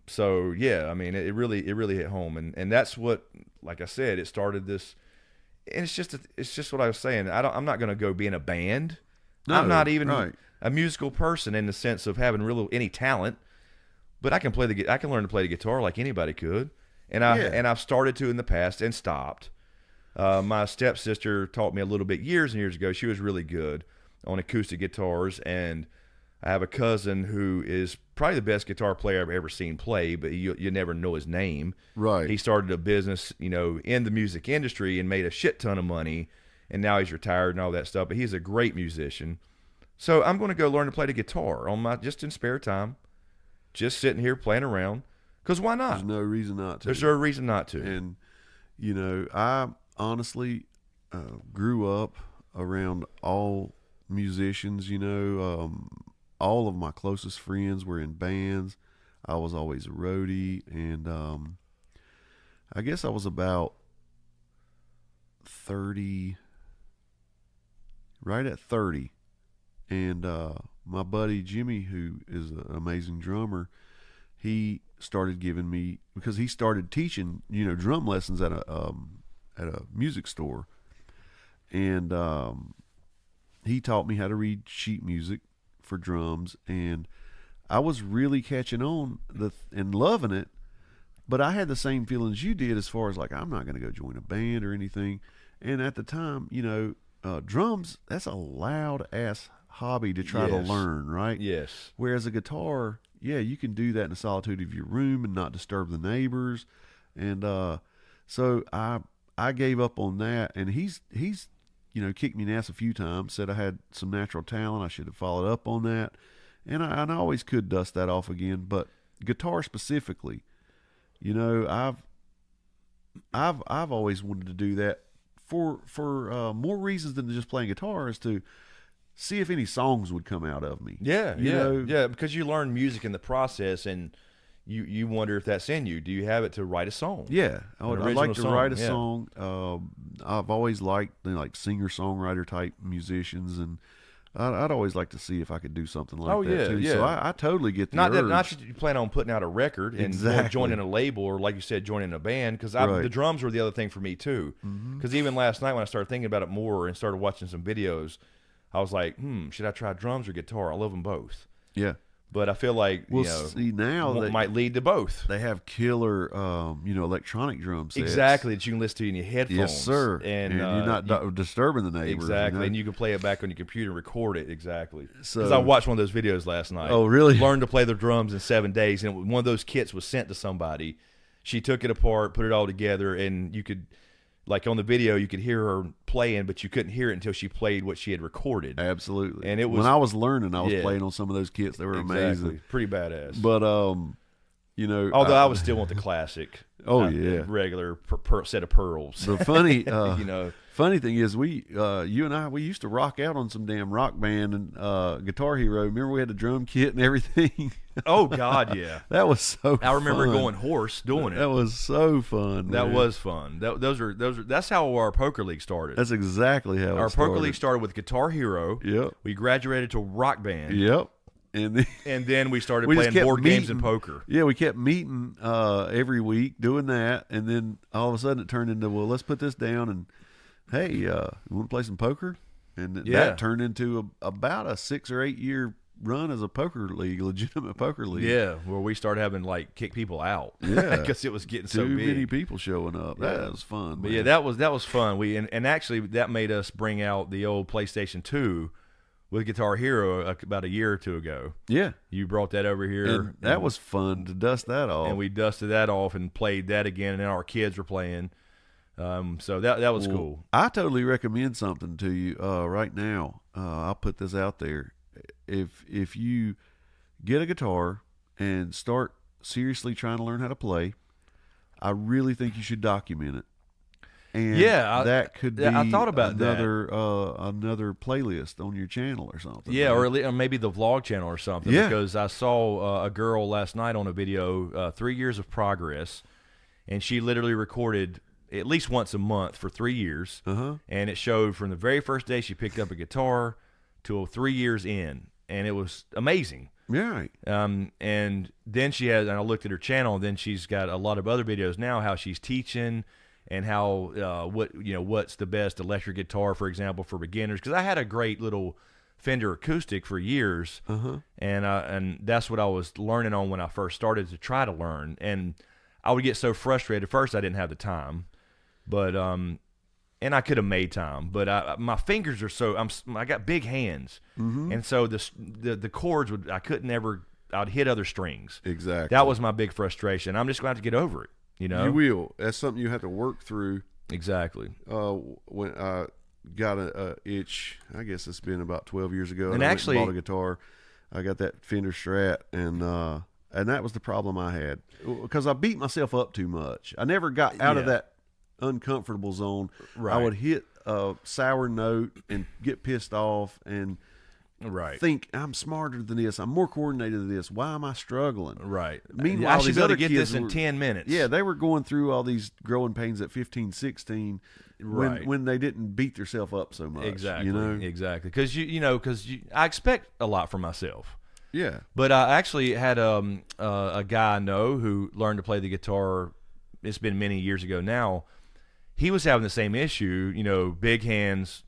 So yeah, I mean, it really hit home, and that's what, like I said, it started this. And it's just what I was saying. I'm not going to go be in a band. No, I'm not even right. a musical person in the sense of having really any talent. But I can learn to play the guitar like anybody could, and I've started to in the past and stopped. My stepsister taught me a little bit years and years ago. She was really good on acoustic guitars, and I have a cousin who is probably the best guitar player I've ever seen play, but you never know his name. Right. He started a business, in the music industry and made a shit ton of money, and now he's retired and all that stuff. But he's a great musician, so I'm going to go learn to play the guitar just in spare time. Just sitting here playing around, because why not? There's no reason not to. There's no reason not to. And, I honestly grew up around all musicians, all of my closest friends were in bands. I was always a roadie, and I guess I was about 30, right at 30, and my buddy Jimmy, who is an amazing drummer, he started giving me, because he started teaching, drum lessons at a music store, and he taught me how to read sheet music for drums, and I was really catching on and loving it. But I had the same feelings you did, as far as like, I'm not going to go join a band or anything. And at the time, drums, that's a loud ass hobby to try to learn, right? Yes. Whereas a guitar, yeah, you can do that in the solitude of your room and not disturb the neighbors. And so I gave up on that, and he's kicked me in the ass a few times, said I had some natural talent, I should have followed up on that. And I always could dust that off again, but guitar specifically, I've always wanted to do that for more reasons than just playing guitar, is to see if any songs would come out of me. Yeah, because you learn music in the process, and you wonder if that's in you. Do you have it to write a song? Yeah, I'd like to write a song. I've always liked singer-songwriter type musicians, and I'd always like to see if I could do something like that too. Yeah. So I totally get the not urge. Not that you plan on putting out a record and joining a label, or like you said, joining a band, because the drums were the other thing for me too. Because even last night when I started thinking about it more and started watching some videos, I was like, should I try drums or guitar? I love them both. Yeah. But I feel like see, now that might lead to both. They have killer, electronic drum sets. Exactly, that you can listen to in your headphones. Yes, sir. And you're not disturbing the neighbors. Exactly, and you can play it back on your computer and record it. Exactly. Because I watched one of those videos last night. Oh, really? Learned to play the drums in 7 days, and one of those kits was sent to somebody. She took it apart, put it all together, and you could, like on the video, you could hear her playing, but you couldn't hear it until she played what she had recorded. Absolutely. And it was, when I was learning, I was playing on some of those kits. They were amazing. Pretty badass. But although I would still want the classic. Regular set of pearls. The funny, funny thing is, you and I, we used to rock out on some damn Rock Band and Guitar Hero. Remember, we had the drum kit and everything. Oh God, yeah, that was so. I remember fun. Going horse doing it. That was so fun. That was fun. Those are. That's how our poker league started. That's exactly how our poker league started with Guitar Hero. Yep. We graduated to Rock Band. Yep. And then we started playing board games and poker. Yeah, we kept meeting every week doing that, and then all of a sudden it turned into, well, let's put this down, and hey, you want to play some poker? And that turned into about a 6 or 8 year run as a poker league, legitimate poker league. Yeah, where we started having like kick people out. Yeah, because it was getting so too big. many people showing up. Yeah. That was fun. But man. yeah, that was fun. And actually that made us bring out the old PlayStation 2 with Guitar Hero about a year or two ago. Yeah, You brought that over here. and that was fun to dust that off. And we dusted that off and played that again, and then our kids were playing. So that was cool. I totally recommend something to you right now. I'll put this out there. If you get a guitar and start seriously trying to learn how to play, I really think you should document it. And that could be I thought about another playlist on your channel or something. Yeah, right? or maybe the vlog channel or something. Yeah. Because I saw a girl last night on a video, 3 years of progress, and she literally recorded at least once a month for 3 years. Uh-huh. And it showed from the very first day she picked up a guitar to 3 years in, and it was amazing. Yeah. And then she has, and I looked at her channel, and then she's got a lot of other videos now, how she's teaching and how what's the best electric guitar, for example, for beginners. Because I had a great little Fender acoustic for years, and that's what I was learning on when I first started to try to learn. And I would get so frustrated. At first, I didn't have the time, but and I could have made time, but my fingers are so I got big hands, and so the chords I'd hit other strings. Exactly. That was my big frustration. I'm just going to have to get over it. You know, you will. That's something you have to work through. Exactly. When I got a itch, I guess it's been about 12 years ago. And I actually, went and bought a guitar. I got that Fender Strat, and that was the problem I had because I beat myself up too much. I never got out of that uncomfortable zone. Right. I would hit a sour note and get pissed off and think I'm smarter than this. I'm more coordinated than this. Why am I struggling? Right. Meanwhile, I should these be able other to get kids this in 10 minutes. Yeah, they were going through all these growing pains at 15, 16 when they didn't beat themselves up so much. Exactly. You know? Exactly. Because I expect a lot from myself. Yeah. But I actually had a guy I know who learned to play the guitar. It's been many years ago now. He was having the same issue, big hands,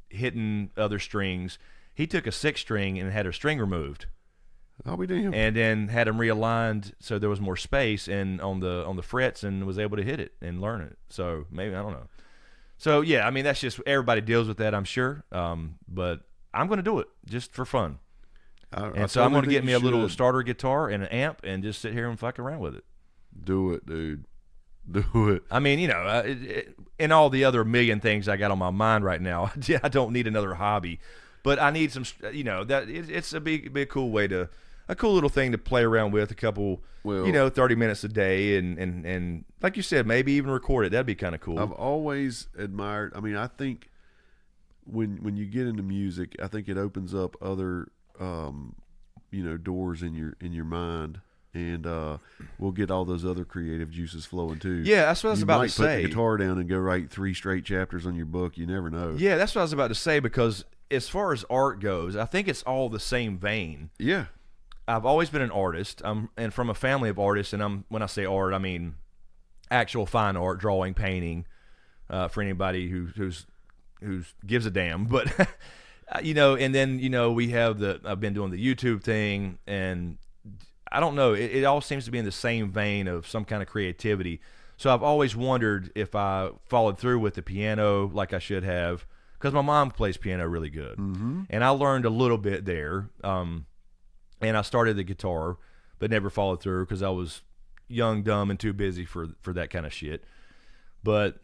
hitting other strings. He took a 6-string and had a string removed. I'll be damned. And then had them realigned so there was more space and on the frets, and was able to hit it and learn it. So maybe, I don't know. So yeah, I mean, that's just, everybody deals with that, I'm sure. But I'm going to do it just for fun. So I'm going to get me a little starter guitar and an amp and just sit here and fuck around with it. Do it, dude. Do it. I mean, in all the other million things I got on my mind right now, I don't need another hobby. But I need some, it's be a cool way to, a cool little thing to play around with, a couple, 30 minutes a day, and like you said, maybe even record it. That'd be kind of cool. I've always admired. I mean, I think when you get into music, I think it opens up other, doors in your mind, and we'll get all those other creative juices flowing too. Yeah, that's what I was about to say. You might put the guitar down and go write 3 straight chapters on your book. You never know. Yeah, that's what I was about to say, because as far as art goes, I think it's all the same vein. Yeah. I've always been an artist. And from a family of artists, and when I say art, I mean actual fine art, drawing, painting, for anybody who gives a damn. But and then we have I've been doing the YouTube thing, and I don't know, it all seems to be in the same vein of some kind of creativity. So I've always wondered if I followed through with the piano like I should have, because my mom plays piano really good, and I learned a little bit there. And I started the guitar, but never followed through because I was young, dumb, and too busy for that kind of shit. But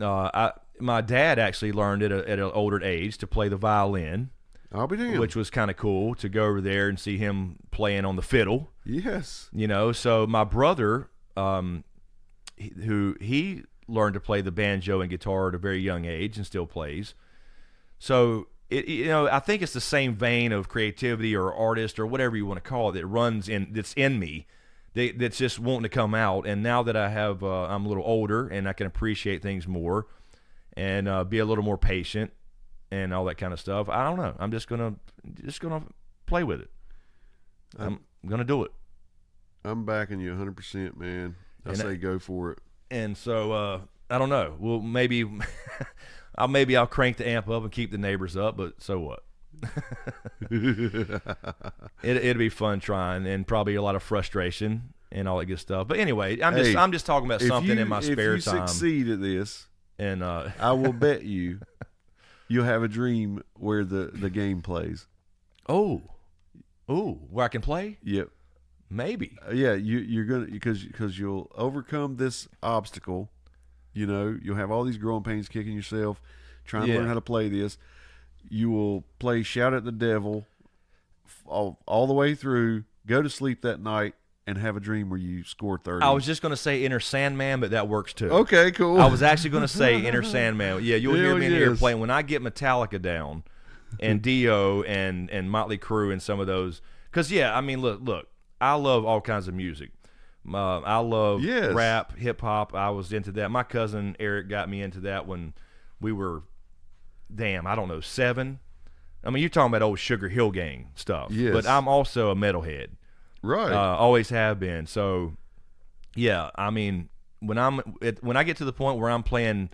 my dad actually learned at an older age to play the violin. I'll be damned. Which was kind of cool to go over there and see him playing on the fiddle. Yes. So my brother, he learned to play the banjo and guitar at a very young age and still plays. So I think it's the same vein of creativity or artist or whatever you want to call it that's in me, that's just wanting to come out. And now that I'm a little older and I can appreciate things more and be a little more patient and all that kind of stuff, I don't know. I'm just gonna play with it. I'm gonna do it. I'm backing you 100%, man. I say go for it. And so I don't know. Well, maybe I'll crank the amp up and keep the neighbors up, but so what? It'd be fun trying, and probably a lot of frustration and all that good stuff. But anyway, I'm just talking about something in my spare time. If you succeed at this, and I will bet you'll have a dream where the game plays. Oh, where I can play? Yep. Maybe. Yeah, you're gonna because you'll overcome this obstacle. You know, you'll have all these growing pains, kicking yourself, trying to learn how to play this. You will play Shout at the Devil all the way through. Go to sleep that night and have a dream where you score 30. I was just going to say Inner Sandman, but that works too. Okay, cool. I was actually going to say Inner Sandman. Yeah, you'll hear me in here yes. playing when I get Metallica down, and Dio and Motley Crue and some of those. Because I mean, look, I love all kinds of music. I love rap, hip hop. I was into that. My cousin Eric got me into that when we were, I don't know, 7. I mean, you're talking about old Sugar Hill Gang stuff. Yes. But I'm also a metalhead. Right. Always have been. So, yeah, I mean, when I get to the point where I'm playing,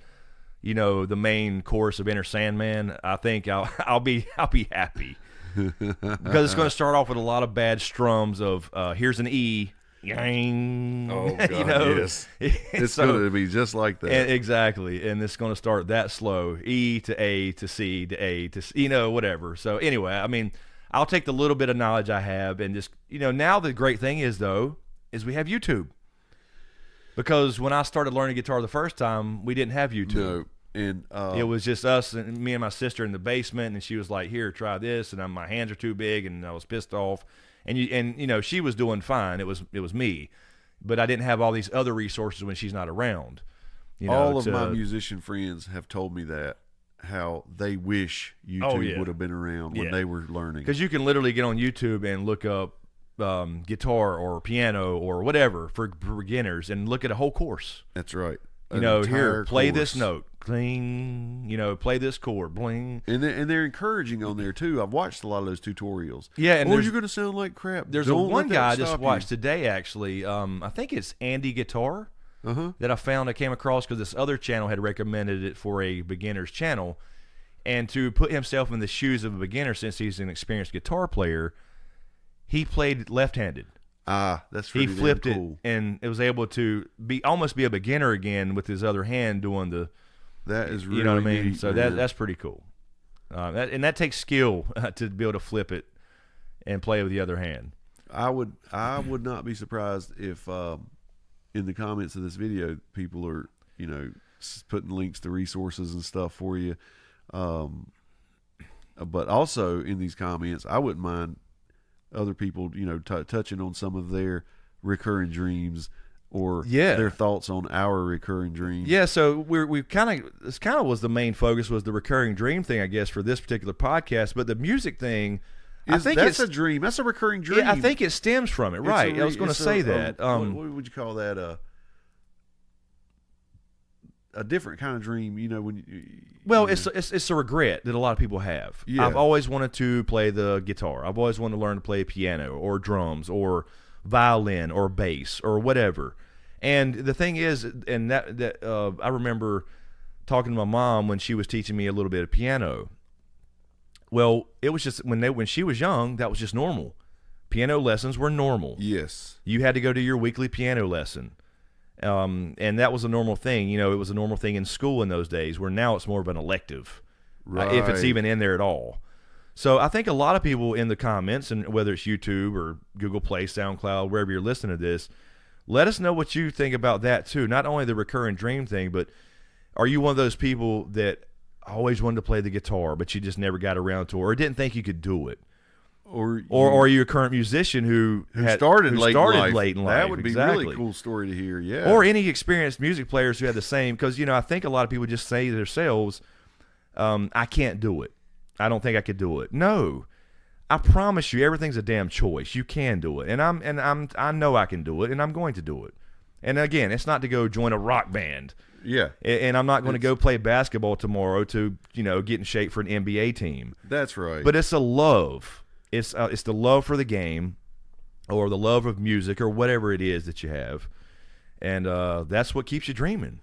the main chorus of Inner Sandman, I think I'll be happy. Because it's going to start off with a lot of bad strums of here's an E. Yang. Oh, God, yes. It's going to be just like that. Exactly. And it's going to start that slow. E to A to C to A to C, whatever. So anyway, I mean, I'll take the little bit of knowledge I have and just, now the great thing is we have YouTube. Because when I started learning guitar the first time, we didn't have YouTube. No. And it was just us and me and my sister in the basement, and she was like, "Here, try this," and my hands are too big, and I was pissed off. And she was doing fine. It was me, but I didn't have all these other resources when she's not around. All of my musician friends have told me that how they wish YouTube would have been around when they were learning. Because you can literally get on YouTube and look up guitar or piano or whatever for beginners and look at a whole course. That's right. Here, play this note, cling. Play this chord, bling. And they're encouraging on there too. I've watched a lot of those tutorials. Yeah, and you're going to sound like crap. There's one guy I just watched today. Actually, I think it's Andy Guitar that I came across because this other channel had recommended it for a beginner's channel, and to put himself in the shoes of a beginner, since he's an experienced guitar player, he played left-handed. That's really he flipped cool. it and it was able to almost be a beginner again with his other hand doing the. That is really you know what I mean. Neat, so that's pretty cool, that takes skill to be able to flip it and play with the other hand. I would not be surprised if in the comments of this video people are putting links to resources and stuff for you, but also in these comments I wouldn't mind other people, touching on some of their recurring dreams or their thoughts on our recurring dreams. Yeah, so this kind of was the main focus, was the recurring dream thing, I guess, for this particular podcast. But the music thing, I think that's a dream. That's a recurring dream. Yeah, I think it stems from it. Right. I was going to say that. What would you call that? A different kind of dream, it's a regret that a lot of people have. Yeah. I've always wanted to play the guitar. I've always wanted to learn to play piano or drums or violin or bass or whatever. And the thing is, and that I remember talking to my mom when she was teaching me a little bit of piano. Well, it was just when she was young, that was just normal. Piano lessons were normal. Yes. You had to go to your weekly piano lesson. And that was a normal thing. It was a normal thing in school in those days, where now it's more of an elective, if it's even in there at all. So I think a lot of people in the comments, and whether it's YouTube or Google Play, SoundCloud, wherever you're listening to this, let us know what you think about that too. Not only the recurring dream thing, but are you one of those people that always wanted to play the guitar, but you just never got around to it, or didn't think you could do it? Or are you a current musician who started late in life? That would be a really cool story to hear, yeah. Or any experienced music players who had the same, because, I think a lot of people just say to themselves, I can't do it. I don't think I could do it. No. I promise you, everything's a damn choice. You can do it. And I know I can do it, and I'm going to do it. And again, it's not to go join a rock band. Yeah. And I'm not going to go play basketball tomorrow to, get in shape for an NBA team. That's right. But it's a love. It's the love for the game, or the love of music, or whatever it is that you have, and that's what keeps you dreaming.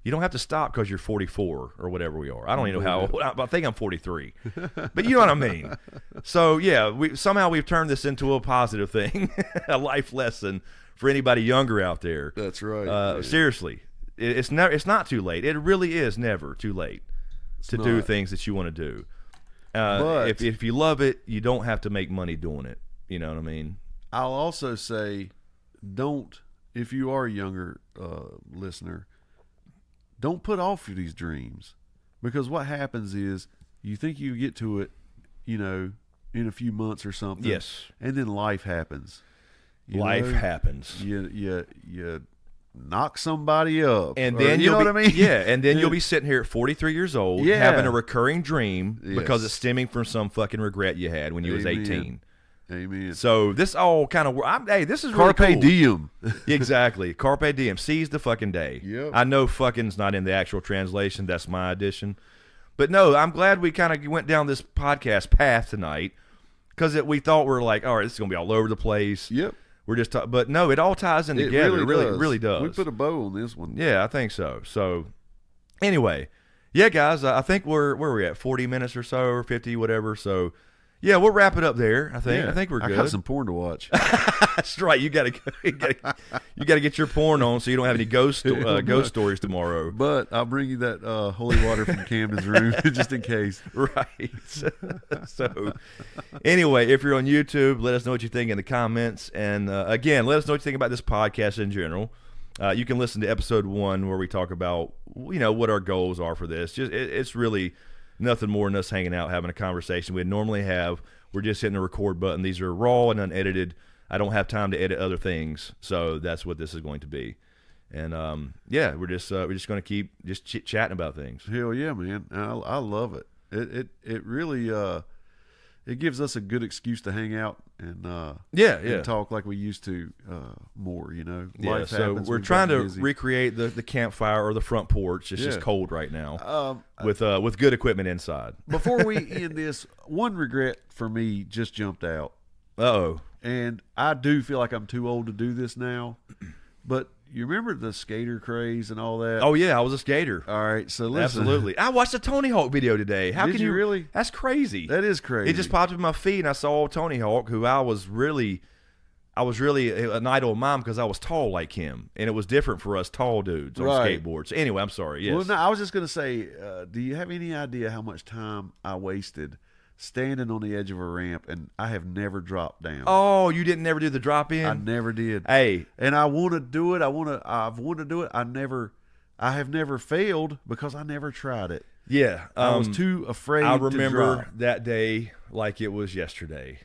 You don't have to stop because you're 44 or whatever we are. I don't even know how old. I think I'm 43. But you know what I mean. So, yeah, we've turned this into a positive thing, a life lesson for anybody younger out there. That's right. Seriously, it's not too late. It really is never too late to do things that you want to do. But if you love it, you don't have to make money doing it. You know what I mean? I'll also say, if you are a younger listener, don't put off these dreams, because what happens is you think you get to it, in a few months or something. Yes. And then life happens. Life happens. You knock somebody up, and then you know what I mean. Yeah, and then you'll be sitting here at 43 years old, having a recurring dream because it's stemming from some fucking regret you had when you was 18. Amen. So this all kind of this is Carpe really cool. diem. Exactly. Carpe diem. Seize the fucking day. Yep. I know fucking's not in the actual translation. That's my addition. But no, I'm glad we kind of went down this podcast path tonight, because we thought we were like, all right, this is gonna be all over the place. Yep. We're just but no, it all ties in together. It really does. We put a bow on this one. Yeah, I think so. So anyway, yeah, guys, I think where are we at? 40 minutes or so, or 50, whatever. So yeah, we'll wrap it up there. I think. Yeah. I think we're good. I got some porn to watch. That's right. You gotta get your porn on so you don't have any ghost stories tomorrow. But I'll bring you that holy water from Camden's room just in case. Right. So anyway, if you're on YouTube, let us know what you think in the comments, and again, let us know what you think about this podcast in general. You can listen to episode 1 where we talk about what our goals are for this. It's really nothing more than us hanging out, having a conversation we'd normally have. We're just hitting the record button. These are raw and unedited. I don't have time to edit other things, so that's what this is going to be. And we're just going to keep just chatting about things. Hell yeah, man! I love it. It really it gives us a good excuse to hang out and and talk like we used to more. Life happens, we're trying to recreate the campfire or the front porch. It's just cold right now with good equipment inside. Before we end this, one regret for me just jumped out. Uh-oh. And I do feel like I'm too old to do this now, but you remember the skater craze and all that? Oh yeah, I was a skater. All right, so listen. Absolutely. I watched a Tony Hawk video today. How Did can you really? That's crazy. That is crazy. It just popped up in my feed, and I saw Tony Hawk, who I was really an idol of mine because I was tall like him, and it was different for us tall dudes on skateboards. Anyway, I'm sorry. Yes. Well, no, I was just gonna say, do you have any idea how much time I wasted standing on the edge of a ramp, and I have never dropped down? Oh, you didn't never do the drop in? I never did. Hey, and I want to do it. I've wanted to do it. I have never failed because I never tried it. Yeah, I was too afraid. I to remember drop. that day like it was yesterday,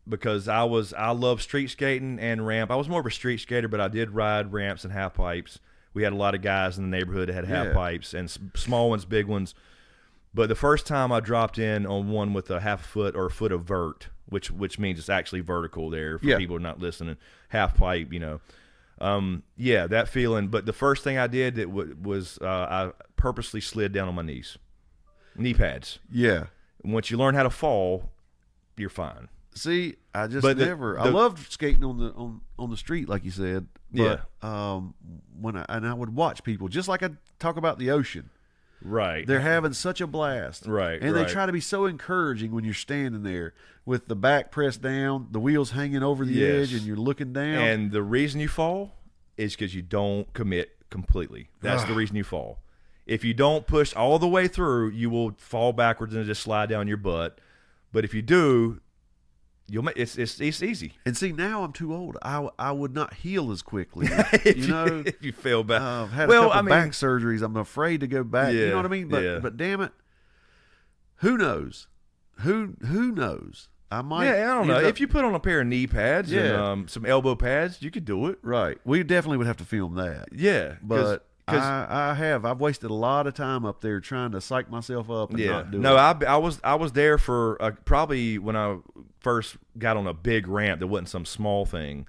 because I love street skating and ramp. I was more of a street skater, but I did ride ramps and half pipes. We had a lot of guys in the neighborhood that had half pipes, and small ones, big ones. But the first time I dropped in on one with a half foot or a foot of vert, which means it's actually vertical there for people who are not listening, half pipe, that feeling. But the first thing I did was I purposely slid down on my knees, knee pads. Yeah. Once you learn how to fall, you're fine. See, I just never. I loved skating on the street, like you said. But, when I would watch people, just like I talk about the ocean. Right. They're having such a blast. Right. And they try to be so encouraging when you're standing there with the back pressed down, the wheels hanging over the edge, and you're looking down. And the reason you fall is because you don't commit completely. That's the reason you fall. If you don't push all the way through, you will fall backwards and just slide down your butt. But if you do, it's easy. And see, now I'm too old. I would not heal as quickly. If you fail back. I've had a couple back surgeries. I'm afraid to go back. You know what I mean? But damn it, who knows? Who knows? I might. Yeah, I don't know. If you put on a pair of knee pads and some elbow pads, you could do it. Right. We definitely would have to film that. Yeah, but I've wasted a lot of time up there trying to psych myself up and not do it. No, I was there for probably when I first got on a big ramp that wasn't some small thing.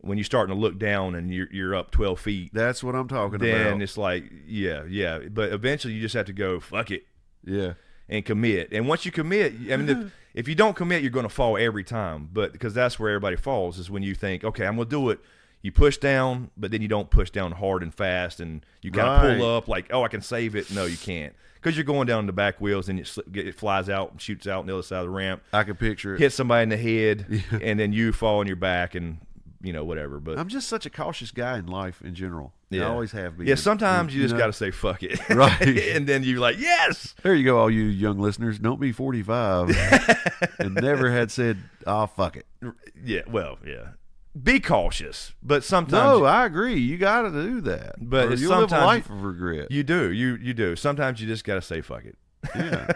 When you're starting to look down and you're up 12 feet. That's what I'm talking about. Then it's like, yeah. But eventually you just have to go, fuck it. Yeah. And commit. And once you commit, I mean, if you don't commit, you're going to fall every time. But because that's where everybody falls, is when you think, okay, I'm going to do it. you push down, but then you don't push down hard and fast, and you kind of pull up like, oh, I can save it. No, you can't, because you're going down the back wheels, and it flies out and shoots out on the other side of the ramp. I can picture it. Hit somebody in the head, and then you fall on your back, and whatever. But I'm just such a cautious guy in life in general. Yeah. I always have been. Yeah, sometimes you just got to say fuck it. Right. And then you're like, yes. There you go, all you young listeners. Don't be 45 and never had said, oh, fuck it. Yeah, well, yeah. Be cautious, but sometimes. No, I agree. You got to do that. But or you'll sometimes live a life of regret. You do. You do. Sometimes you just got to say fuck it. Yeah.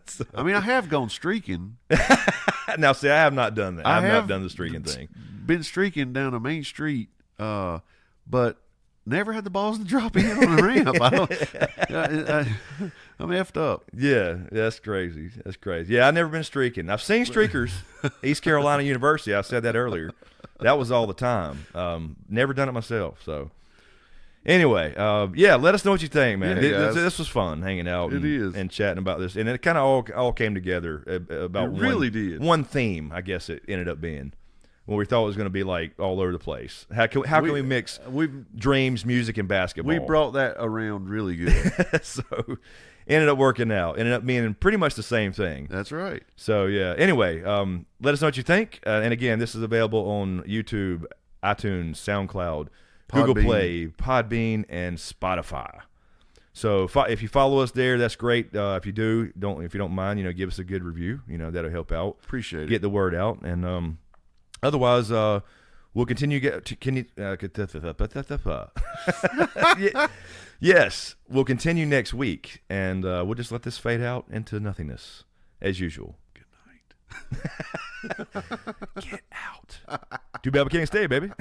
So. I mean, I have gone streaking. Now, see, I have not done that. I have not done the streaking thing. Been streaking down a main street, but never had the balls to drop in on the ramp. I'm effed up. Yeah, that's crazy. That's crazy. Yeah, I've never been streaking. I've seen streakers. East Carolina University. I said that earlier. That was all the time. Never done it myself. So anyway, yeah, let us know what you think, man. Yeah, this was fun hanging out and chatting about this. And it kind of all came together about one theme, I guess it ended up being. When we thought it was going to be like all over the place. How can we mix dreams, music, and basketball? We brought that around really good. So ended up working out. Ended up being pretty much the same thing. That's right. So yeah. Anyway, let us know what you think. And again, this is available on YouTube, iTunes, SoundCloud, Google Play, Podbean, and Spotify. So if you follow us there, that's great. If you don't mind, give us a good review. That'll help out. Appreciate it. Get the word out. And otherwise, we'll continue yes, we'll continue next week, and we'll just let this fade out into nothingness as usual. Good night. Get out. Too bad we can't stay, baby.